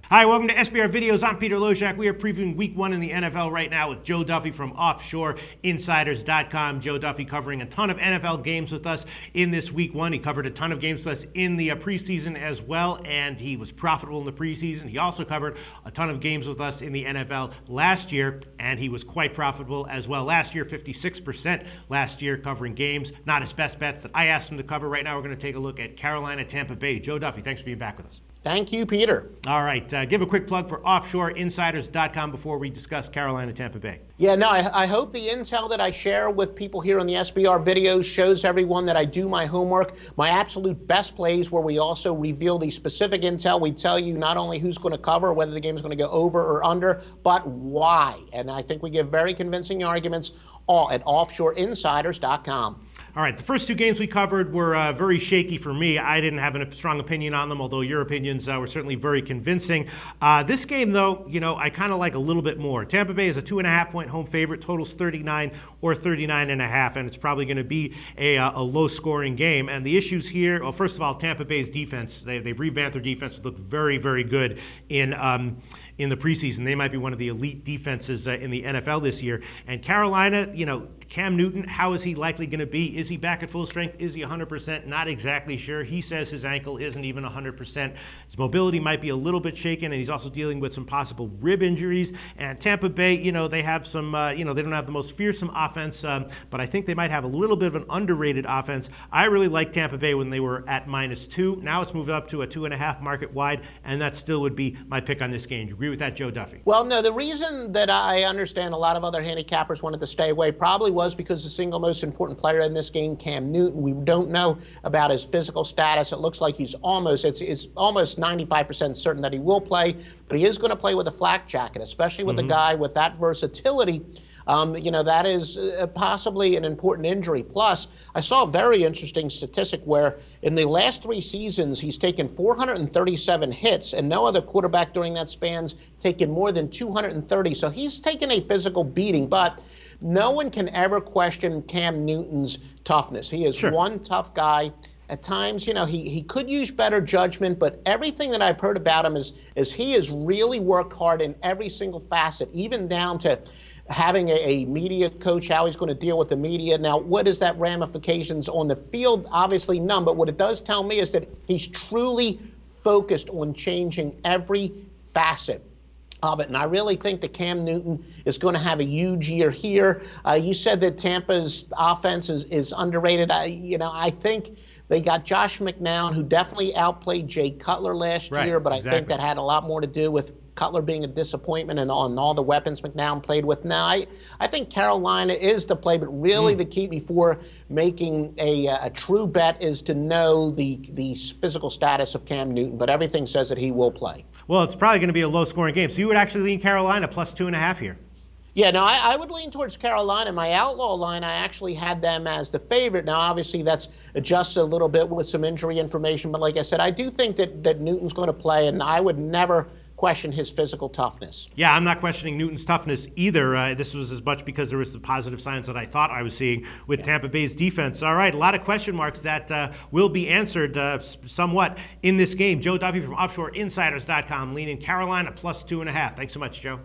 Hi, welcome to SBR Videos. I'm Peter Loshak. We are previewing Week 1 in the NFL right now with Joe Duffy from OffshoreInsiders.com. Joe Duffy covering a ton of NFL games with us in this Week 1. He covered a ton of games with us in the preseason as well, and he was profitable in the preseason. He also covered a ton of games with us in the NFL last year, and he was quite profitable as well. Last year, 56% last year covering games. Not his best bets that I asked him to cover. Right now, we're going to take a look at Carolina, Tampa Bay. Joe Duffy, thanks for being back with us. Thank you, Peter. All right, give a quick plug for OffshoreInsiders.com before we discuss Carolina, Tampa Bay. Yeah, no, I hope the intel that I share with people here on the SBR videos shows everyone that I do my homework. My absolute best plays where we also reveal the specific intel. We tell you not only who's going to cover, whether the game is going to go over or under, but why. And I think we give very convincing arguments all at OffshoreInsiders.com. All right, the first two games we covered were very shaky for me. I didn't have a strong opinion on them, although your opinions were certainly very convincing. This game, though, I kind of like a little bit more. Tampa Bay is a 2.5-point home favorite, totals 39 or 39.5, and it's probably going to be a low-scoring game. And the issues here, well, first of all, Tampa Bay's defense, they've revamped their defense. It looked very, very good in the preseason. They might be one of the elite defenses in the NFL this year. And Carolina, Cam Newton, how is he likely going to be? Is he back at full strength? Is he 100%? Not exactly sure. He says his ankle isn't even 100%. His mobility might be a little bit shaken, and he's also dealing with some possible rib injuries. And Tampa Bay, they have some, they don't have the most fearsome offense, but I think they might have a little bit of an underrated offense. I really liked Tampa Bay when they were at -2. Now it's moved up to a 2.5 market wide, and that still would be my pick on this game. Do you agree with that, Joe Duffy? Well, no, the reason that I understand a lot of other handicappers wanted to stay away probably was because the single most important player in this game, Cam Newton, we don't know about his physical status. It looks like it's almost 95% certain that he will play, but he is going to play with a flak jacket, especially with a guy with that versatility. That is possibly an important injury. Plus, I saw a very interesting statistic where in the last 3 seasons, he's taken 437 hits, and no other quarterback during that span's taken more than 230. So he's taken a physical beating, but no one can ever question Cam Newton's toughness. He is one tough guy. At times, he could use better judgment, but everything that I've heard about him is he has really worked hard in every single facet, even down to having a media coach, how he's going to deal with the media. Now, what is that ramifications on the field? Obviously none, but what it does tell me is that he's truly focused on changing every facet of it. And I really think that Cam Newton is going to have a huge year here. You said that Tampa's offense is underrated. I think they got Josh McCown, who definitely outplayed Jay Cutler last year, but I think that had a lot more to do with Cutler being a disappointment and on all the weapons McCown played with. Now, I think Carolina is the play, but really the key before making a true bet is to know the physical status of Cam Newton, but everything says that he will play. Well, it's probably going to be a low-scoring game, so you would actually lean Carolina plus 2.5 here. Yeah, no, I would lean towards Carolina. My outlaw line, I actually had them as the favorite. Now, obviously, that's adjusted a little bit with some injury information, but like I said, I do think that Newton's going to play, and I would never question his physical toughness. Yeah, I'm not questioning Newton's toughness either. This was as much because there was the positive signs that I thought I was seeing with Tampa Bay's defense. All right, a lot of question marks that will be answered somewhat in this game. Joe Duffy from OffshoreInsiders.com leaning Carolina plus 2.5. Thanks so much, Joe.